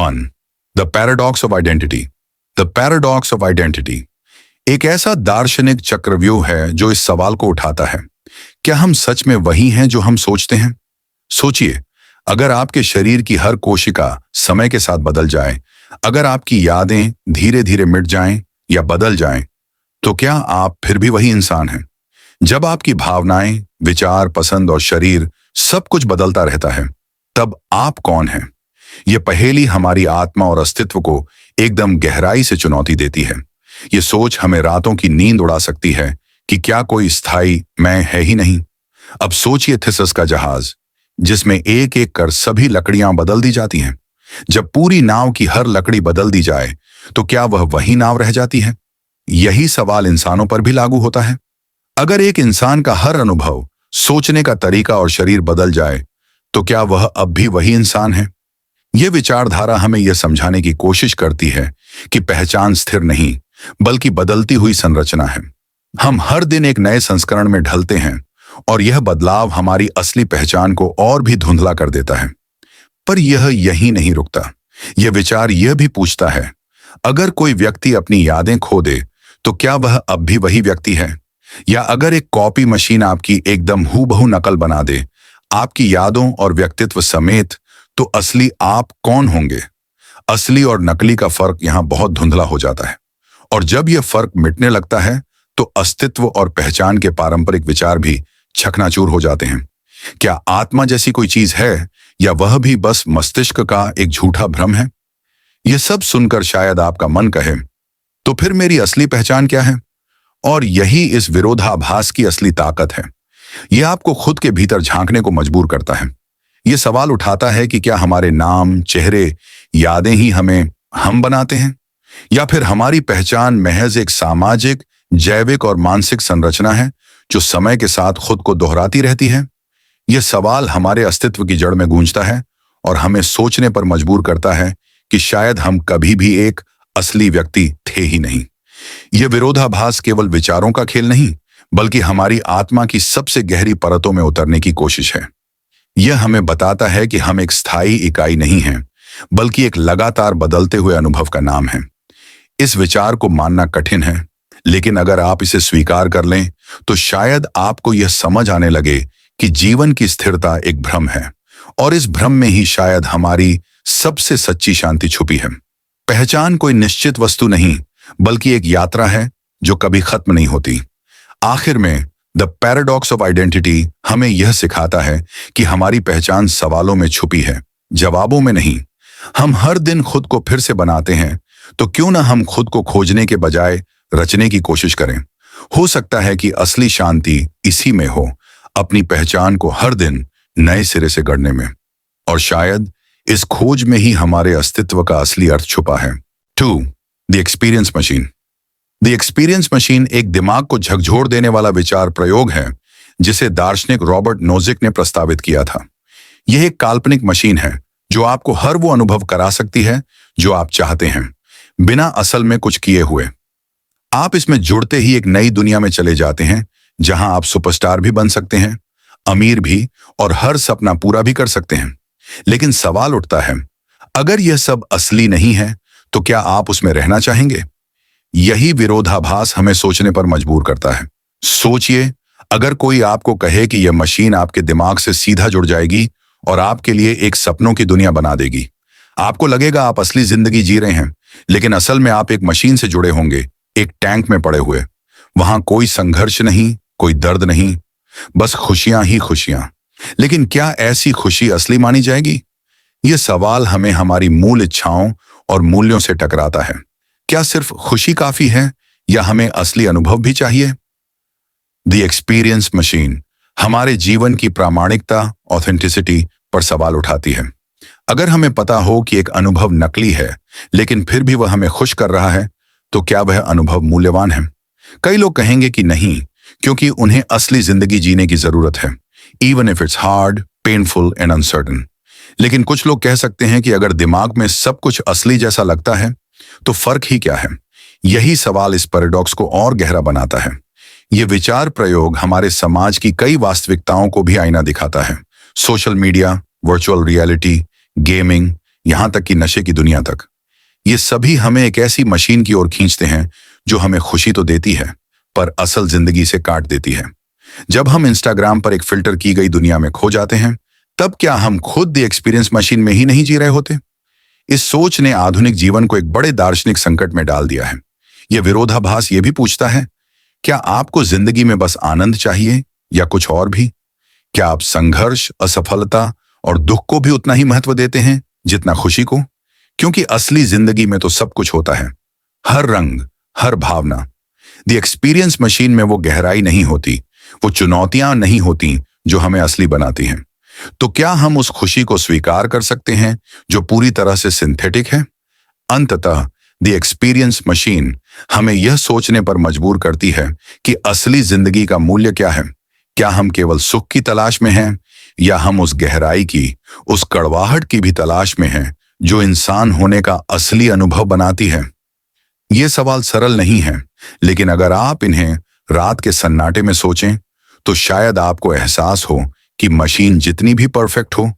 1. The paradox of identity. The paradox of identity एक ऐसा दार्शनिक चक्रव्यूह है जो इस सवाल को उठाता है, क्या हम सच में वही हैं जो हम सोचते हैं? सोचिए, अगर आपके शरीर की हर कोशिका समय के साथ बदल जाए, अगर आपकी यादें धीरे धीरे मिट जाएं या बदल जाएं, तो क्या आप फिर भी वही इंसान हैं? जब आपकी भावनाएं, विचार, पसंद और शरीर सब कुछ बदलता रहता है, तब आप कौन हैं? यह पहेली हमारी आत्मा और अस्तित्व को एकदम गहराई से चुनौती देती है। ये सोच हमें रातों की नींद उड़ा सकती है कि क्या कोई स्थायी मैं है ही नहीं। अब सोचिए थिसिस का जहाज, जिसमें एक एक कर सभी लकड़ियां बदल दी जाती हैं। जब पूरी नाव की हर लकड़ी बदल दी जाए, तो क्या वह वही नाव रह जाती है? यही सवाल इंसानों पर भी लागू होता है। अगर एक इंसान का हर अनुभव, सोचने का तरीका और शरीर बदल जाए, तो क्या वह अब भी वही इंसान है? यह विचारधारा हमें यह समझाने की कोशिश करती है कि पहचान स्थिर नहीं, बल्कि बदलती हुई संरचना है। हम हर दिन एक नए संस्करण में ढलते हैं और यह बदलाव हमारी असली पहचान को और भी धुंधला कर देता है। पर यह यहीं नहीं रुकता। यह विचार यह भी पूछता है, अगर कोई व्यक्ति अपनी यादें खो दे, तो क्या वह अब भी वही व्यक्ति है? या अगर एक कॉपी मशीन आपकी एकदम हूबहू नकल बना दे, आपकी यादों और व्यक्तित्व समेत, तो असली आप कौन होंगे? असली और नकली का फर्क यहां बहुत धुंधला हो जाता है। और जब यह फर्क मिटने लगता है, तो अस्तित्व और पहचान के पारंपरिक विचार भी छकनाचूर हो जाते हैं। क्या आत्मा जैसी कोई चीज है, या वह भी बस मस्तिष्क का एक झूठा भ्रम है? यह सब सुनकर शायद आपका मन कहे, तो फिर मेरी असली पहचान क्या है? और यही इस विरोधाभास की असली ताकत है। यह आपको खुद के भीतर झांकने को मजबूर करता है। यह सवाल उठाता है कि क्या हमारे नाम, चेहरे, यादें ही हमें हम बनाते हैं, या फिर हमारी पहचान महज एक सामाजिक, जैविक और मानसिक संरचना है जो समय के साथ खुद को दोहराती रहती है? यह सवाल हमारे अस्तित्व की जड़ में गूंजता है और हमें सोचने पर मजबूर करता है कि शायद हम कभी भी एक असली व्यक्ति थे ही नहीं। यह विरोधाभास केवल विचारों का खेल नहीं, बल्कि हमारी आत्मा की सबसे गहरी परतों में उतरने की कोशिश है। यह हमें बताता है कि हम एक स्थायी इकाई नहीं हैं, बल्कि एक लगातार बदलते हुए अनुभव का नाम है। इस विचार को मानना कठिन है, लेकिन अगर आप इसे स्वीकार कर लें, तो शायद आपको यह समझ आने लगे कि जीवन की स्थिरता एक भ्रम है, और इस भ्रम में ही शायद हमारी सबसे सच्ची शांति छुपी है। पहचान कोई निश्चित वस्तु नहीं, बल्कि एक यात्रा है जो कभी खत्म नहीं होती। आखिर में द पैराडॉक्स ऑफ आइडेंटिटी हमें यह सिखाता है कि हमारी पहचान सवालों में छुपी है, जवाबों में नहीं। हम हर दिन खुद को फिर से बनाते हैं, तो क्यों ना हम खुद को खोजने के बजाय रचने की कोशिश करें? हो सकता है कि असली शांति इसी में हो, अपनी पहचान को हर दिन नए सिरे से गढ़ने में। और शायद इस खोज में ही हमारे अस्तित्व का असली अर्थ छुपा है। 2. The experience machine. The experience machine एक दिमाग को झकझोर देने वाला विचार प्रयोग है, जिसे दार्शनिक रॉबर्ट नोजिक ने प्रस्तावित किया था। यह एक काल्पनिक मशीन है जो आपको हर वो अनुभव करा सकती है जो आप चाहते हैं, बिना असल में कुछ किए हुए। आप इसमें जुड़ते ही एक नई दुनिया में चले जाते हैं, जहां आप सुपरस्टार भी बन सकते हैं, अमीर भी, और हर सपना पूरा भी कर सकते हैं। लेकिन सवाल उठता है, अगर यह सब असली नहीं है, तो क्या आप उसमें रहना चाहेंगे? यही विरोधाभास हमें सोचने पर मजबूर करता है। सोचिए, अगर कोई आपको कहे कि यह मशीन आपके दिमाग से सीधा जुड़ जाएगी और आपके लिए एक सपनों की दुनिया बना देगी। आपको लगेगा आप असली जिंदगी जी रहे हैं, लेकिन असल में आप एक मशीन से जुड़े होंगे, एक टैंक में पड़े हुए। वहां कोई संघर्ष नहीं, कोई दर्द नहीं, बस खुशियां ही खुशियां। लेकिन क्या ऐसी खुशी असली मानी जाएगी? यह सवाल हमें हमारी मूल इच्छाओं और मूल्यों से टकराता है। क्या सिर्फ खुशी काफी है, या हमें असली अनुभव भी चाहिए? द एक्सपीरियंस मशीन हमारे जीवन की प्रामाणिकता, ऑथेंटिसिटी पर सवाल उठाती है। अगर हमें पता हो कि एक अनुभव नकली है, लेकिन फिर भी वह हमें खुश कर रहा है, तो क्या वह अनुभव मूल्यवान है? कई लोग कहेंगे कि नहीं, क्योंकि उन्हें असली जिंदगी जीने की जरूरत है, even if it's hard, painful and uncertain. लेकिन कुछ लोग कह सकते हैं कि अगर दिमाग में सब कुछ असली जैसा लगता है, तो फर्क ही क्या है? यही सवाल इस पैराडॉक्स को और गहरा बनाता है। यह विचार प्रयोग हमारे समाज की कई वास्तविकताओं को भी आईना दिखाता है। Social media, virtual reality, gaming, यहां तक कि नशे की दुनिया तक, ये सभी हमें एक ऐसी मशीन की ओर खींचते हैं जो हमें खुशी तो देती है पर असल जिंदगी से काट देती है। जब हम इंस्टाग्राम पर एक फिल्टर की गई दुनिया में खो जाते हैं, तब क्या हम खुद द एक्सपीरियंस मशीन में ही नहीं जी रहे होते? इस सोच ने आधुनिक जीवन को एक बड़े दार्शनिक संकट में डाल दिया है। यह विरोधाभास ये भी पूछता है, क्या आपको जिंदगी में बस आनंद चाहिए या कुछ और भी? क्या आप संघर्ष, असफलता और दुख को भी उतना ही महत्व देते हैं जितना खुशी को? क्योंकि असली जिंदगी में तो सब कुछ होता है, हर रंग, हर भावना। द एक्सपीरियंस मशीन में वो गहराई नहीं होती, वो चुनौतियां नहीं होती जो हमें असली बनाती हैं। तो क्या हम उस खुशी को स्वीकार कर सकते हैं जो पूरी तरह से सिंथेटिक है? अंततः द एक्सपीरियंस मशीन हमें यह सोचने पर मजबूर करती है कि असली जिंदगी का मूल्य क्या है। क्या हम केवल सुख की तलाश में हैं या हम उस गहराई की, उस कड़वाहट की भी तलाश में हैं जो इंसान होने का असली अनुभव बनाती है? ये सवाल सरल नहीं है, लेकिन अगर आप इन्हें रात के सन्नाटे में सोचें तो शायद आपको एहसास हो कि मशीन जितनी भी परफेक्ट हो,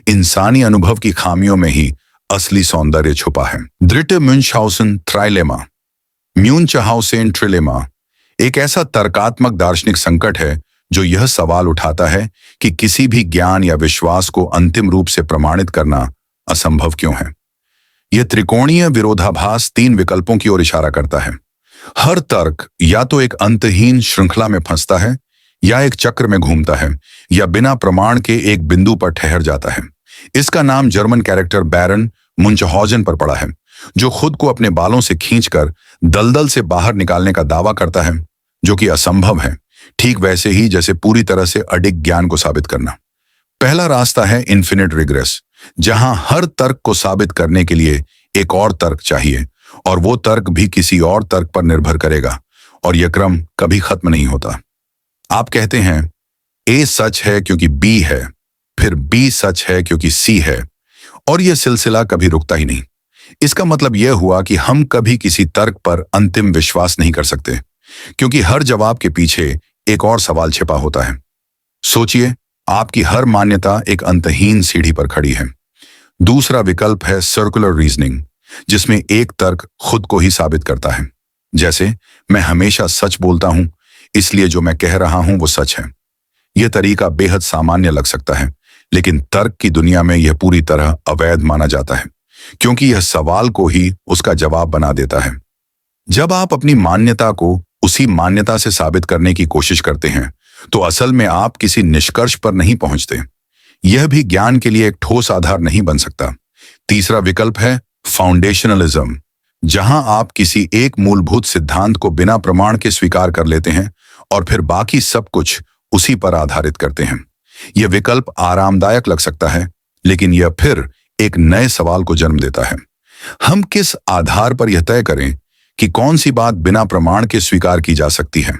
इंसानी अनुभव की खामियों में ही असली सौंदर्य छुपा है। द्रिटे म्यूनचाउसेन ट्राइलेमा, म्यूनचाउसेन ट्रिलेमा एक ऐसा तर्कात्मक दार्शनिक संकट है जो यह सवाल उठाता है कि किसी भी ज्ञान या विश्वास को अंतिम रूप से प्रमाणित करना असंभव क्यों है। यह त्रिकोणीय विरोधाभास 3 विकल्पों की ओर इशारा करता है। हर तर्क या तो एक अंतहीन श्रृंखला में फंसता है, या एक चक्र में घूमता है, या बिना प्रमाण के एक बिंदु पर ठहर जाता है। इसका नाम जर्मन कैरेक्टर बैरन मुंचहौजन पर पड़ा है, जो खुद को अपने बालों से खींचकर दलदल से बाहर निकालने का दावा करता है, जो कि असंभव है, ठीक वैसे ही जैसे पूरी तरह से अडिग ज्ञान को साबित करना। पहला रास्ता है इन्फिनिट रिग्रेस, जहां हर तर्क को साबित करने के लिए एक और तर्क चाहिए, और वो तर्क भी किसी और तर्क पर निर्भर करेगा, और यह क्रम कभी खत्म नहीं होता। आप कहते हैं ए सच है क्योंकि बी है, फिर बी सच है क्योंकि सी है, और यह सिलसिला कभी रुकता ही नहीं। इसका मतलब यह हुआ कि हम कभी किसी तर्क पर अंतिम विश्वास नहीं कर सकते, क्योंकि हर जवाब के पीछे एक और सवाल छिपा होता है। सोचिए, आपकी हर मान्यता एक अंतहीन सीढ़ी पर खड़ी है। दूसरा विकल्प है सर्कुलर रीजनिंग, जिसमें एक तर्क खुद को ही साबित करता है, जैसे मैं हमेशा सच बोलता हूं, इसलिए जो मैं कह रहा हूं वो सच है। यह तरीका बेहद सामान्य लग सकता है, लेकिन तर्क की दुनिया में यह पूरी तरह अवैध माना जाता है, क्योंकि यह सवाल को ही उसका जवाब बना देता है। जब आप अपनी मान्यता को उसी मान्यता से साबित करने की कोशिश करते हैं, तो असल में आप किसी निष्कर्ष पर नहीं पहुंचते। यह भी ज्ञान के लिए एक ठोस आधार नहीं बन सकता। तीसरा विकल्प है फाउंडेशनलिज्म, जहां आप किसी एक मूलभूत सिद्धांत को बिना प्रमाण के स्वीकार कर लेते हैं और फिर बाकी सब कुछ उसी पर आधारित करते हैं। यह विकल्प आरामदायक लग सकता है, लेकिन यह फिर एक नए सवाल को जन्म देता है। हम किस आधार पर यह तय करें कि कौन सी बात बिना प्रमाण के स्वीकार की जा सकती है?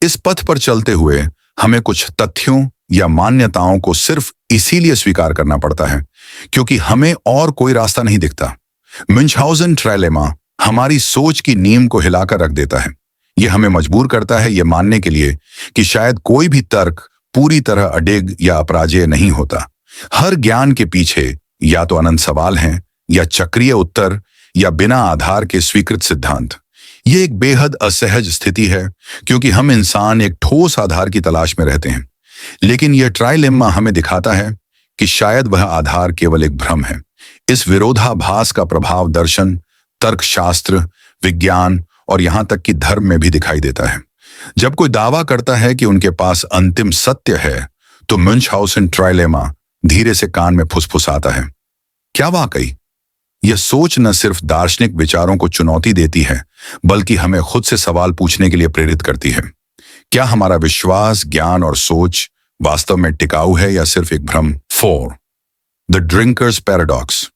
इस पथ पर चलते हुए हमें कुछ तथ्यों या मान्यताओं को सिर्फ इसीलिए स्वीकार करना पड़ता है क्योंकि हमें और कोई रास्ता नहीं दिखता। म्यूनचाउसेन ट्राइलेमा हमारी सोच की नींव को हिलाकर रख देता है। यह हमें मजबूर करता है यह मानने के लिए कि शायद कोई भी तर्क पूरी तरह अडिग या अपराजेय नहीं होता। हर ज्ञान के पीछे या तो अनंत सवाल हैं, या चक्रीय उत्तर, या बिना आधार के स्वीकृत सिद्धांत। यह एक बेहद असहज स्थिति है, क्योंकि हम इंसान एक ठोस आधार की तलाश में रहते हैं। लेकिन यह ट्राइलेमा हमें दिखाता है कि शायद वह आधार केवल एक भ्रम है। इस विरोधाभास का प्रभाव दर्शन, तर्कशास्त्र, विज्ञान और यहां तक कि धर्म में भी दिखाई देता है। जब कोई दावा करता है कि उनके पास अंतिम सत्य है, तो म्यूनचाउसेन ट्राइलेमा धीरे से कान में फुसफुसाता है। क्या वाकई यह सोच न सिर्फ दार्शनिक विचारों को चुनौती देती है, बल्कि हमें खुद से सवाल पूछने के लिए प्रेरित करती है? क्या हमारा विश्वास, ज्ञान और सोच वास्तव में टिकाऊ है या सिर्फ एक भ्रम? 4. The drinkers paradox.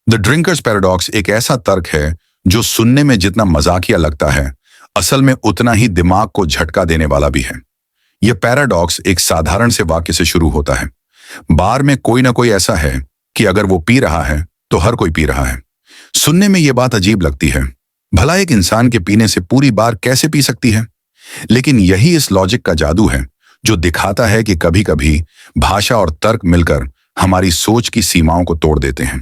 The drinkers paradox एक ऐसा तर्क है जो सुनने में जितना मजाकिया लगता है, असल में उतना ही दिमाग को झटका देने वाला भी है। यह पैराडॉक्स एक साधारण से वाक्य से शुरू होता है। बार में कोई ना कोई ऐसा है कि अगर वो पी रहा है तो हर कोई पी रहा है। सुनने में यह बात अजीब लगती है। भला एक इंसान के पीने से पूरी बार कैसे पी सकती है? लेकिन यही इस लॉजिक का जादू है जो दिखाता है कि कभी कभी भाषा और तर्क मिलकर हमारी सोच की सीमाओं को तोड़ देते हैं।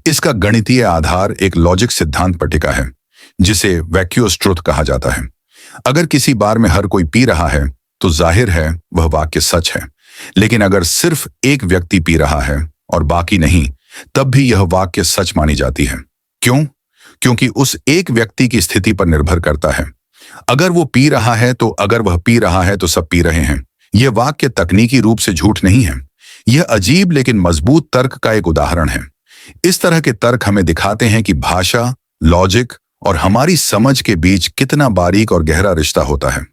इसका गणितीय आधार एक लॉजिक सिद्धांत पर टिका है, जिसे वैक्यूअस ट्रुथ कहा जाता है। अगर किसी बार में हर कोई पी रहा है तो जाहिर है वह वाक्य सच है, लेकिन अगर सिर्फ एक व्यक्ति पी रहा है और बाकी नहीं, तब भी यह वाक्य सच मानी जाती है। क्यों? क्योंकि उस एक व्यक्ति की स्थिति पर निर्भर करता है। अगर वो पी रहा है तो अगर वह पी रहा है तो सब पी रहे हैं। यह वाक्य तकनीकी रूप से झूठ नहीं है, यह अजीब लेकिन मजबूत तर्क का एक उदाहरण है। इस तरह के तर्क हमें दिखाते हैं कि भाषा, लॉजिक और हमारी समझ के बीच कितना बारीक और गहरा रिश्ता होता है।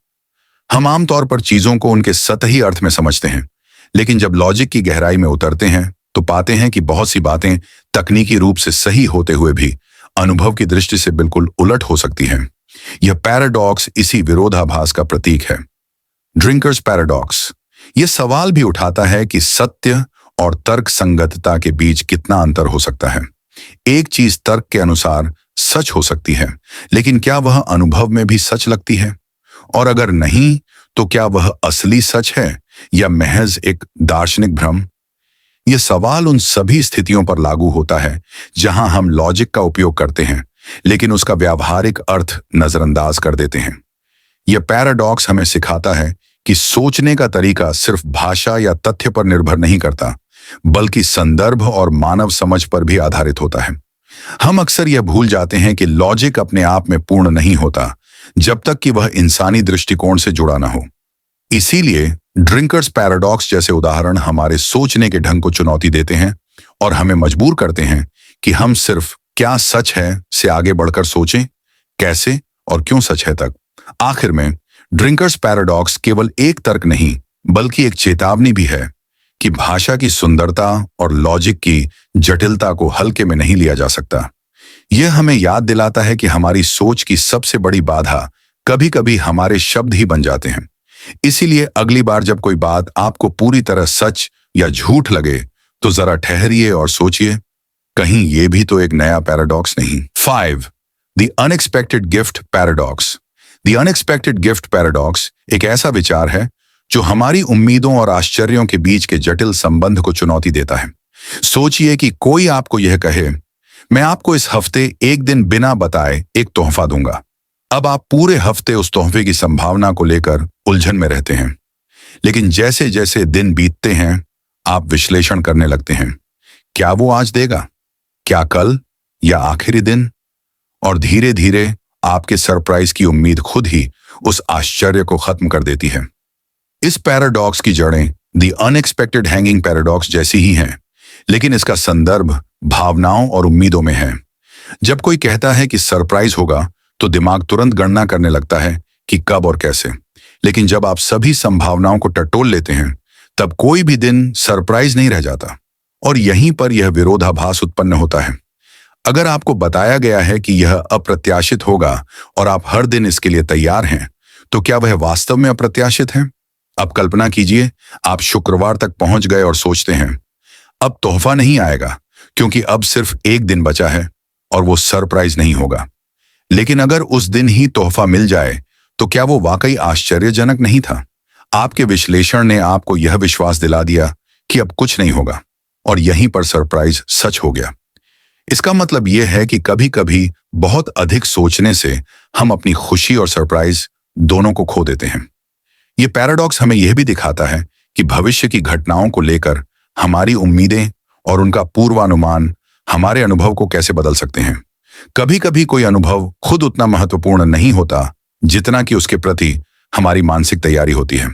हम आमतौर पर चीजों को उनके सतही अर्थ में समझते हैं, लेकिन जब लॉजिक की गहराई में उतरते हैं तो पाते हैं कि बहुत सी बातें तकनीकी रूप से सही होते हुए भी अनुभव की दृष्टि से बिल्कुल उलट हो सकती हैं। यह पैराडॉक्स इसी विरोधाभास का प्रतीक है। ड्रिंकर्स पैराडॉक्स यह सवाल भी उठाता है कि सत्य और तर्क संगतता के बीच कितना अंतर हो सकता है। एक चीज तर्क के अनुसार सच हो सकती है, लेकिन क्या वह अनुभव में भी सच लगती है? और अगर नहीं, तो क्या वह असली सच है या महज एक दार्शनिक भ्रम? यह सवाल उन सभी स्थितियों पर लागू होता है जहां हम लॉजिक का उपयोग करते हैं, लेकिन उसका व्यावहारिक अर्थ नजरअंदाज कर देते हैं। यह पैराडॉक्स हमें सिखाता है कि सोचने का तरीका सिर्फ भाषा या तथ्य पर निर्भर नहीं करता, बल्कि संदर्भ और मानव समझ पर भी आधारित होता है। हम अक्सर यह भूल जाते हैं कि लॉजिक अपने आप में पूर्ण नहीं होता जब तक कि वह इंसानी दृष्टिकोण से जुड़ा ना हो। इसीलिए ड्रिंकर्स पैराडॉक्स जैसे उदाहरण हमारे सोचने के ढंग को चुनौती देते हैं और हमें मजबूर करते हैं कि हम सिर्फ क्या सच है से आगे बढ़कर सोचें, कैसे और क्यों सच है तक। आखिर में ड्रिंकर्स पैराडॉक्स केवल एक तर्क नहीं, बल्कि एक चेतावनी भी है कि भाषा की सुंदरता और लॉजिक की जटिलता को हल्के में नहीं लिया जा सकता। यह हमें याद दिलाता है कि हमारी सोच की सबसे बड़ी बाधा कभी कभी हमारे शब्द ही बन जाते हैं। इसीलिए अगली बार जब कोई बात आपको पूरी तरह सच या झूठ लगे तो जरा ठहरिए और सोचिए, कहीं यह भी तो एक नया पैराडॉक्स नहीं। 5. The unexpected gift paradox. The unexpected gift paradox एक ऐसा विचार है जो हमारी उम्मीदों और आश्चर्यों के बीच के जटिल संबंध को चुनौती देता है। सोचिए कि कोई आपको यह कहे, मैं आपको इस हफ्ते एक दिन बिना बताए एक तोहफा दूंगा। अब आप पूरे हफ्ते उस तोहफे की संभावना को लेकर उलझन में रहते हैं, लेकिन जैसे जैसे दिन बीतते हैं आप विश्लेषण करने लगते हैं। क्या वो आज देगा? क्या कल या आखिरी दिन? और धीरे धीरे आपके सरप्राइज की उम्मीद खुद ही उस आश्चर्य को खत्म कर देती है। इस पैराडॉक्स की जड़ें द अनएक्सपेक्टेड हैंगिंग पैराडॉक्स जैसी ही हैं, लेकिन इसका संदर्भ भावनाओं और उम्मीदों में है। जब कोई कहता है कि सरप्राइज होगा तो दिमाग तुरंत गणना करने लगता है कि कब और कैसे, लेकिन जब आप सभी संभावनाओं को टटोल लेते हैं तब कोई भी दिन सरप्राइज नहीं रह जाता। और यहीं पर यह विरोधाभास उत्पन्न होता है। अगर आपको बताया गया है कि यह अप्रत्याशित होगा और आप हर दिन इसके लिए तैयार हैं, तो क्या वह वास्तव में अप्रत्याशित है? अब कल्पना कीजिए, आप शुक्रवार तक पहुंच गए और सोचते हैं अब तोहफा नहीं आएगा क्योंकि अब सिर्फ एक दिन बचा है और वो सरप्राइज नहीं होगा। लेकिन अगर उस दिन ही तोहफा मिल जाए तो क्या वो वाकई आश्चर्यजनक नहीं था? आपके विश्लेषण ने आपको यह विश्वास दिला दिया कि अब कुछ नहीं होगा, और यहीं पर सरप्राइज सच हो गया। इसका मतलब यह है कि कभी कभी बहुत अधिक सोचने से हम अपनी खुशी और सरप्राइज दोनों को खो देते हैं। यह पैराडॉक्स हमें यह भी दिखाता है कि भविष्य की घटनाओं को लेकर हमारी उम्मीदें और उनका पूर्वानुमान हमारे अनुभव को कैसे बदल सकते हैं। कभी कभी कोई अनुभव खुद उतना महत्वपूर्ण नहीं होता जितना कि उसके प्रति हमारी मानसिक तैयारी होती है।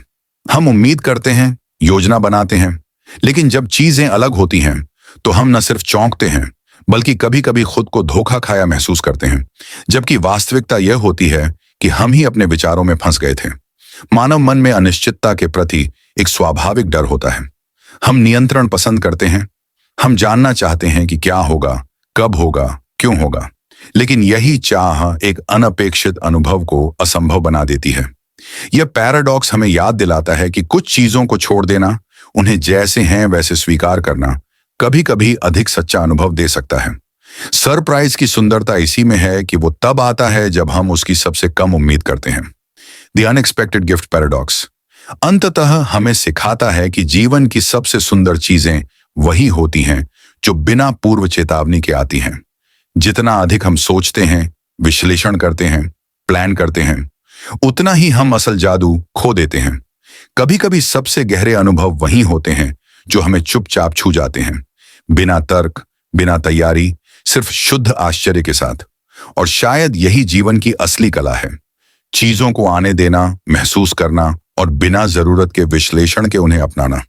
हम उम्मीद करते हैं, योजना बनाते हैं, लेकिन जब चीजें अलग होती हैं तो हम न सिर्फ चौंकते हैं बल्कि कभी कभी खुद को धोखा खाया महसूस करते हैं, जबकि वास्तविकता यह होती है कि हम ही अपने विचारों में फंस गए थे। मानव मन में अनिश्चितता के प्रति एक स्वाभाविक डर होता है। हम नियंत्रण पसंद करते हैं, हम जानना चाहते हैं कि क्या होगा, कब होगा, क्यों होगा, लेकिन यही चाह एक अनपेक्षित अनुभव को असंभव बना देती है। यह पैराडॉक्स हमें याद दिलाता है कि कुछ चीजों को छोड़ देना, उन्हें जैसे हैं वैसे स्वीकार करना कभी कभी अधिक सच्चा अनुभव दे सकता है। सरप्राइज की सुंदरता इसी में है कि वो तब आता है जब हम उसकी सबसे कम उम्मीद करते हैं। द अनएक्सपेक्टेड गिफ्ट पैराडॉक्स अंततः हमें सिखाता है कि जीवन की सबसे सुंदर चीजें वही होती हैं जो बिना पूर्व चेतावनी के आती हैं। जितना अधिक हम सोचते हैं, विश्लेषण करते हैं, प्लान करते हैं, उतना ही हम असल जादू खो देते हैं। कभी कभी सबसे गहरे अनुभव वही होते हैं जो हमें चुपचाप छू जाते हैं, बिना तर्क, बिना तैयारी, सिर्फ शुद्ध आश्चर्य के साथ। और शायद यही जीवन की असली कला है, चीजों को आने देना, महसूस करना और बिना जरूरत के विश्लेषण के उन्हें अपनाना।